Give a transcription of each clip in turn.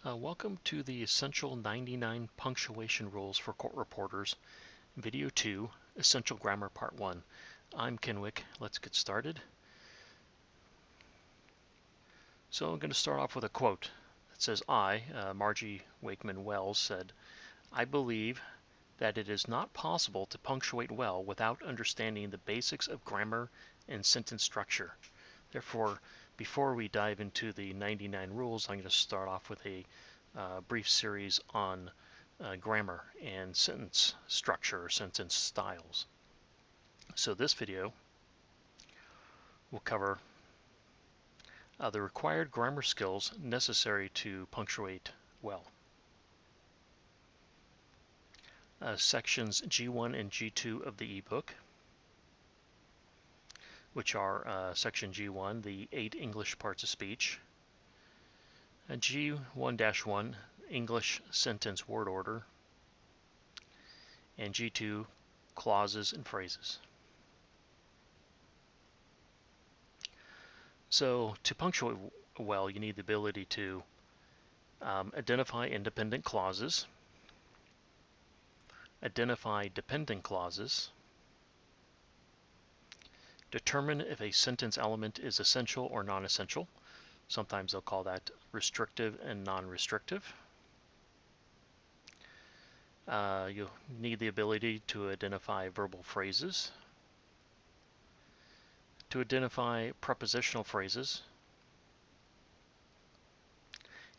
Welcome to the Essential 99 Punctuation Rules for Court Reporters, Video 2, Essential Grammar Part 1. I'm Ken Wick. Let's get started. So I'm going to start off with a quote that says, Margie Wakeman Wells, said, "I believe that it is not possible to punctuate well without understanding the basics of grammar and sentence structure. Therefore, before we dive into the 99 rules, I'm going to start off with a brief series on grammar and sentence structure or sentence styles. So this video will cover the required grammar skills necessary to punctuate well. Sections G1 and G2 of the ebook, which are section G1, the 8 English parts of speech, G1-1, English sentence word order, and G2, clauses and phrases. So to punctuate well, you need the ability to identify independent clauses, identify dependent clauses, determine if a sentence element is essential or non-essential. Sometimes they'll call that restrictive and non-restrictive. You'll need the ability to identify verbal phrases, to identify prepositional phrases,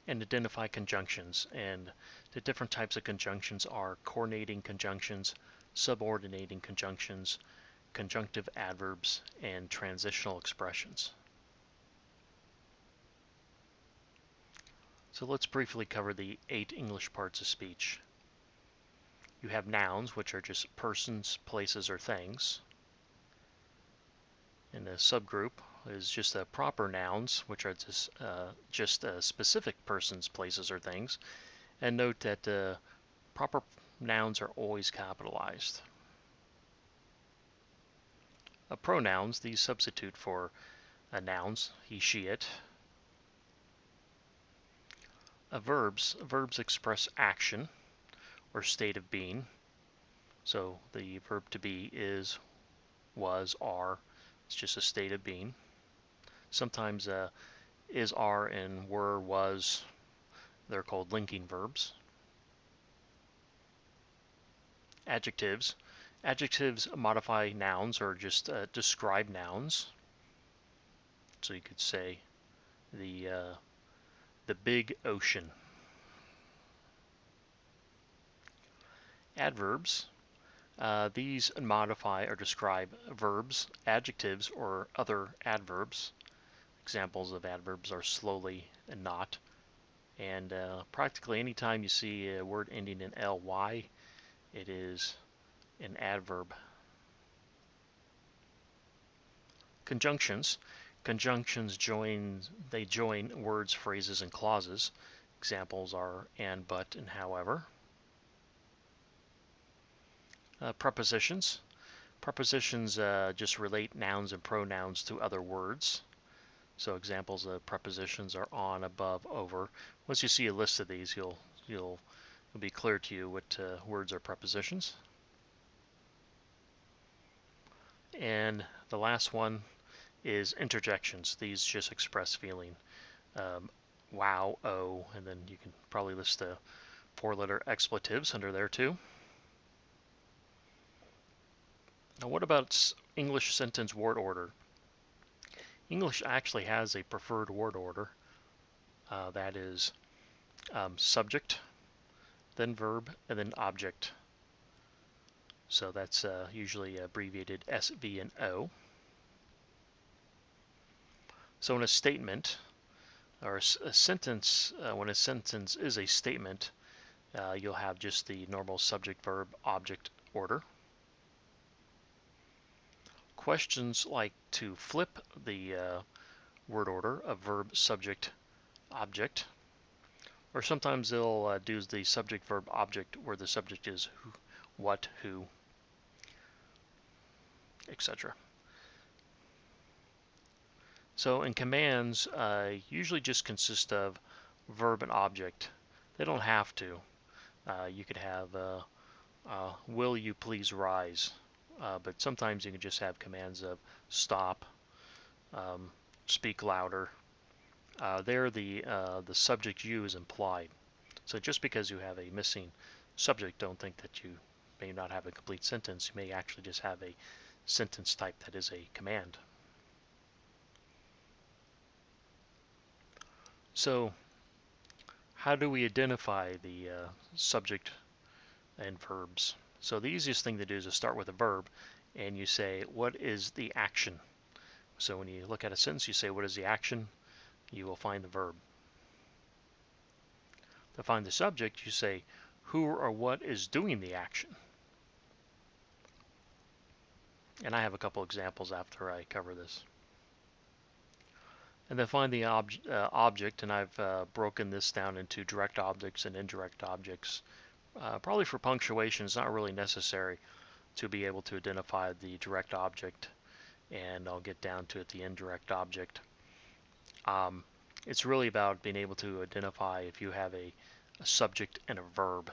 and identify conjunctions. And the different types of conjunctions are coordinating conjunctions, subordinating conjunctions, conjunctive adverbs, and transitional expressions. So let's briefly cover the 8 English parts of speech. You have nouns, which are just persons, places, or things. And the subgroup is just proper nouns, which are just specific persons, places, or things. And note that proper nouns are always capitalized. Pronouns, these substitute for nouns, he, she, it. Verbs express action or state of being. So the verb to be is, was, are. It's just a state of being. Sometimes is, are, and were, was, they're called linking verbs. Adjectives. Adjectives modify nouns or just describe nouns. So you could say the big ocean. Adverbs. These modify or describe verbs, adjectives, or other adverbs. Examples of adverbs are slowly and not. And practically anytime you see a word ending in ly, it is an adverb. Conjunctions. Conjunctions join words, phrases, and clauses. Examples are and, but, and however. Prepositions. Prepositions just relate nouns and pronouns to other words. So examples of prepositions are on, above, over. Once you see a list of these, it'll be clear to you what words are prepositions. And the last one is interjections. These just express feeling. Wow, oh, and then you can probably list the 4-letter expletives under there too. Now what about English sentence word order? English actually has a preferred word order. That is subject, then verb, and then object. So that's usually abbreviated SV and O. So in a statement, or a sentence, when a sentence is a statement, you'll have just the normal subject, verb, object order. Questions like to flip the word order of verb, subject, object, or sometimes they'll do the subject, verb, object where the subject is who, what, who, etc. So in commands, usually just consist of verb and object. They don't have to. You could have will you please rise, but sometimes you can just have commands of stop, speak louder. There the subject you is implied. So just because you have a missing subject, don't think that you may not have a complete sentence. You may actually just have a sentence type that is a command. So how do we identify the subject and verbs? So the easiest thing to do is to start with a verb and you say, what is the action? So when you look at a sentence, you say, what is the action? You will find the verb. To find the subject, you say, who or what is doing the action? And I have a couple examples after I cover this. And then find the object, and I've broken this down into direct objects and indirect objects. Probably for punctuation, it's not really necessary to be able to identify the direct object, and I'll get down to it, the indirect object. It's really about being able to identify if you have a subject and a verb.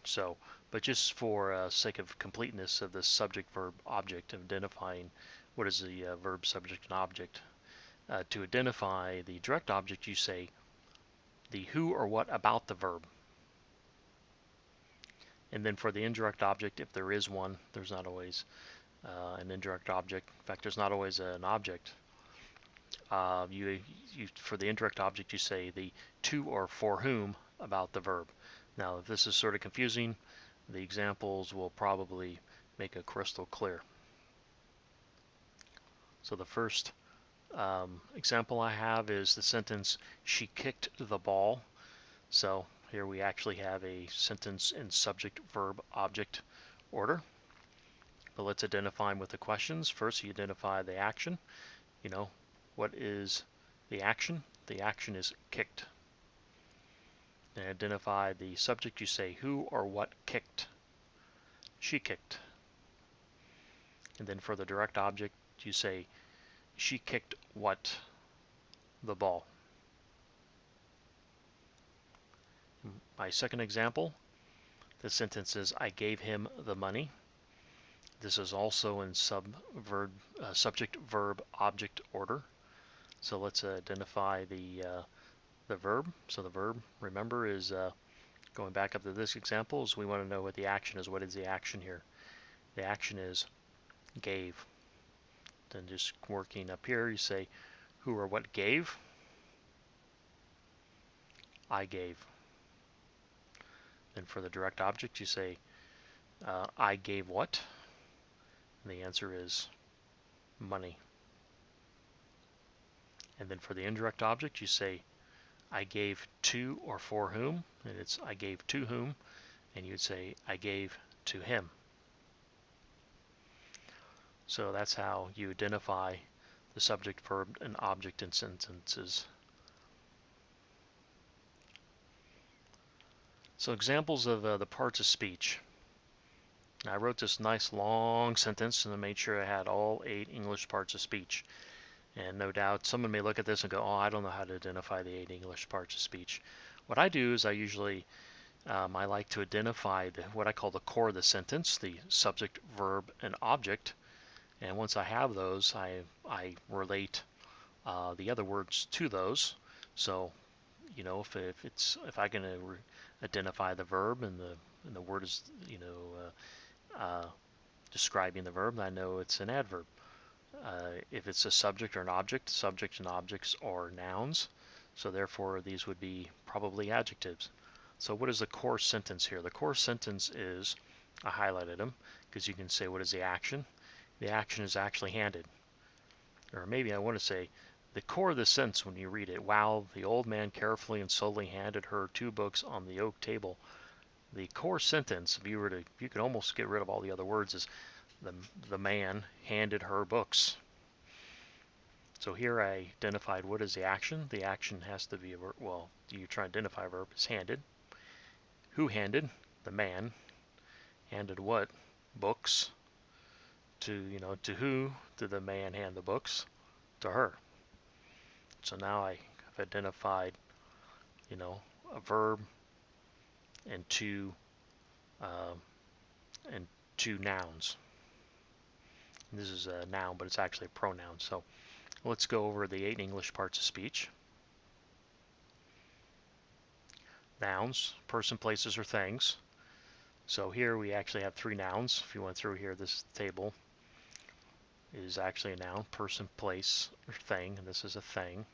So, but just for sake of completeness of the subject, verb, object, identifying what is the verb, subject, and object. To identify the direct object, you say the who or what about the verb. And then for the indirect object, if there is one, there's not always an indirect object. In fact, there's not always an object. For the indirect object, you say the to or for whom about the verb. Now, if this is sort of confusing, the examples will probably make it crystal clear. So the first example I have is the sentence, she kicked the ball. So here we actually have a sentence in subject, verb, object order. But let's identify them with the questions. First, you identify the action. You know, what is the action? The action is kicked. And identify the subject, you say who or what kicked. She kicked. And then for the direct object, you say she kicked what? The ball. My second example, the sentence is, I gave him the money. This is also in subject, verb, object order. So let's identify the verb. So the verb, remember, is going back up to this example, is we want to know what the action is. What is the action here? The action is gave. Then just working up here, you say who or what gave? I gave. Then for the direct object, you say I gave what? And the answer is money. And then for the indirect object, you say I gave to or for whom, and it's I gave to whom, and you'd say I gave to him. So that's how you identify the subject, verb, and object in sentences. So examples of the parts of speech. Now, I wrote this nice long sentence and I made sure I had all 8 English parts of speech. And no doubt someone may look at this and go, oh, I don't know how to identify the 8 English parts of speech. What I do is I usually I like to identify what I call the core of the sentence, the subject, verb, and object. And once I have those, I relate the other words to those. So, you know, if I can identify the verb and the word is, you know, describing the verb, I know it's an adverb. If it's a subject or an object, subjects and objects are nouns. So therefore, these would be probably adjectives. So what is the core sentence here? The core sentence is, I highlighted them because you can say what is the action. The action is actually handed. Or maybe I want to say the core of the sentence when you read it, while the old man carefully and slowly handed her 2 books on the oak table. The core sentence, if you could almost get rid of all the other words, is the man handed her books. So here I identified what is the action. The action has to be a verb. Well, you try to identify a verb. It's handed. Who handed? The man. Handed what? Books. To who did the man hand the books? To her. So now I have identified a verb and two uh, and two nouns. This is a noun, but it's actually a pronoun. So let's go over the 8 English parts of speech. Nouns, person, places, or things. So here we actually have 3 nouns. If you went through here, this table is actually a noun, person, place, or thing, and this is a thing.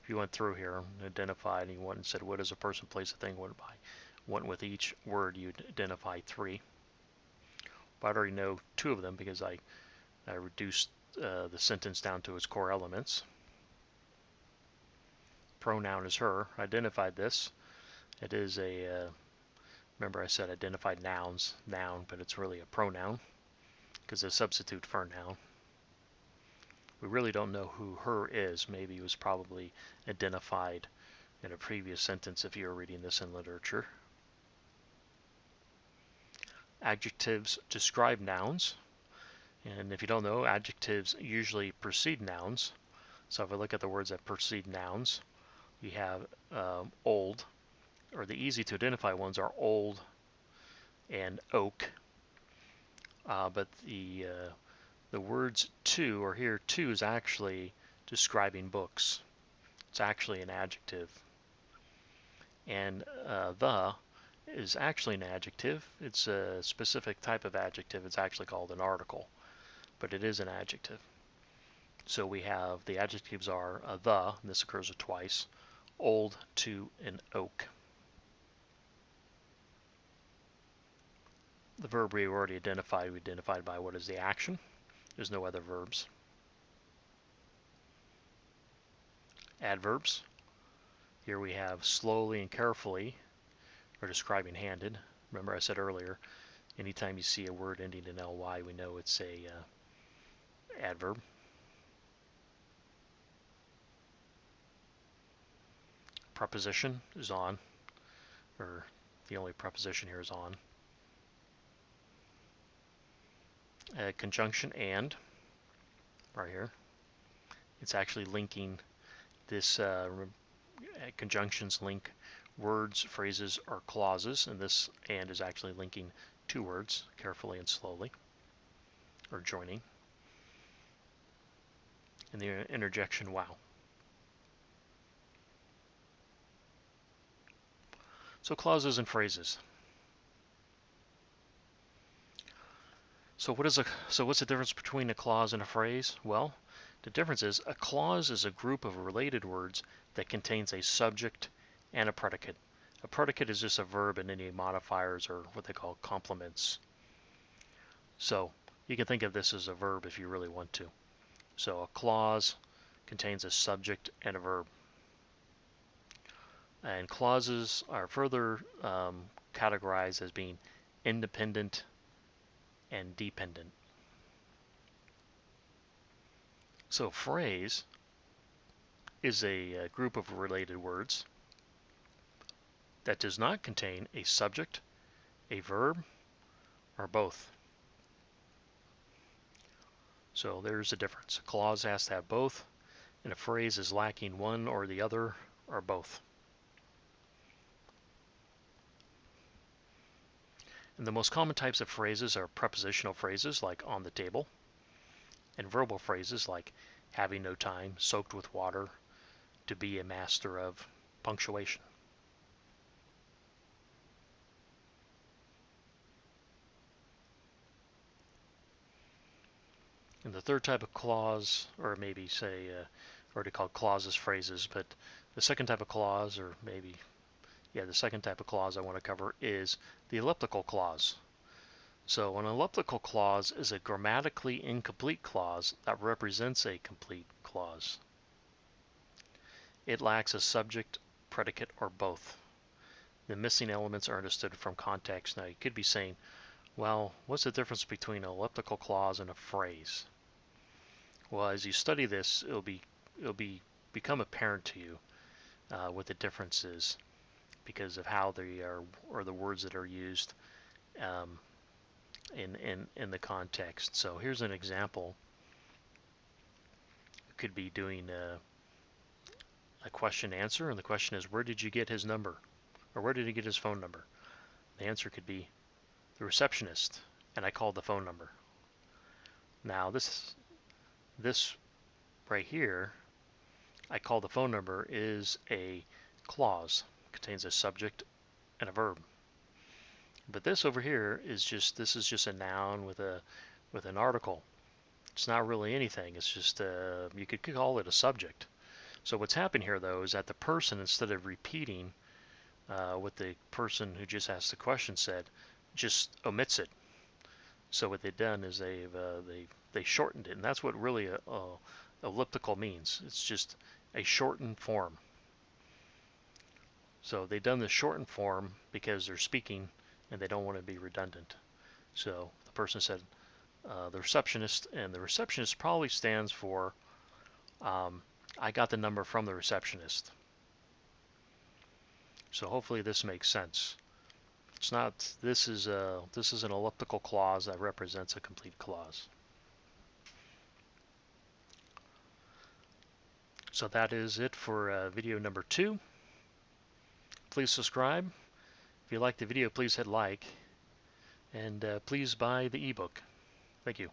If you went through here and identified and you went and said, what is a person, place, a thing, what by? Went with each word, you'd identify 3. But I already know 2 of them because I reduced the sentence down to its core elements. Pronoun is her. I identified this. It is a, remember I said identified nouns, noun, but it's really a pronoun because it's a substitute for a noun. We really don't know who her is. Maybe it was probably identified in a previous sentence if you were reading this in literature. Adjectives describe nouns. And if you don't know, adjectives usually precede nouns. So if we look at the words that precede nouns, you have old, or the easy to identify ones are old and oak. But the words to, or here to, is actually describing books. It's actually an adjective. And the is actually an adjective. It's a specific type of adjective. It's actually called an article, but it is an adjective. So we have the adjectives are the, and this occurs twice, old, to, and oak. The verb we already identified, we identified by what is the action. There's no other verbs. Adverbs. Here we have slowly and carefully, or describing handed. Remember I said earlier, anytime you see a word ending in ly, we know it's a adverb. Preposition is on, or the only preposition here is on. Conjunction and, right here. It's actually linking this, conjunctions link words, phrases, or clauses, and this and is actually linking 2 words, carefully and slowly, or joining. And the interjection wow. So clauses and phrases. So what's the difference between a clause and a phrase? Well, the difference is a clause is a group of related words that contains a subject and a predicate. A predicate is just a verb and any modifiers or what they call complements. So you can think of this as a verb if you really want to. So a clause contains a subject and a verb. And clauses are further categorized as being independent and dependent. So phrase is a group of related words that does not contain a subject, a verb, or both. So there's a difference. A clause has to have both, and a phrase is lacking one or the other or both. And the most common types of phrases are prepositional phrases like on the table, and verbal phrases like having no time, soaked with water, to be a master of, punctuation. And the third type of clause, or maybe say, already called clauses, phrases, but the second type of clause, or maybe, the second type of clause I want to cover is the elliptical clause. So an elliptical clause is a grammatically incomplete clause that represents a complete clause. It lacks a subject, predicate, or both. The missing elements are understood from context. Now you could be saying, well, what's the difference between an elliptical clause and a phrase? Well, as you study this, it'll become apparent to you what the difference is because of how they are, or the words that are used in the context. So here's an example. You could be doing a question answer, and the question is, where did you get his number? Or where did he get his phone number? The answer could be the receptionist, and I called the phone number. Now this right here, I called the phone number, is a clause. It contains a subject and a verb. But this over here is just a noun with an article. It's not really anything. It's just you could call it a subject. So what's happened here though is that the person, instead of repeating what the person who just asked the question said, just omits it. So what they've done is they shortened it, and that's what really a elliptical means. It's just a shortened form. So they've done the shortened form because they're speaking and they don't want to be redundant. So the person said the receptionist, and the receptionist probably stands for I got the number from the receptionist. So hopefully this makes sense. It's not. This is an elliptical clause that represents a complete clause. So that is it for video number 2. Please subscribe. If you like the video, please hit like, and please buy the ebook. Thank you.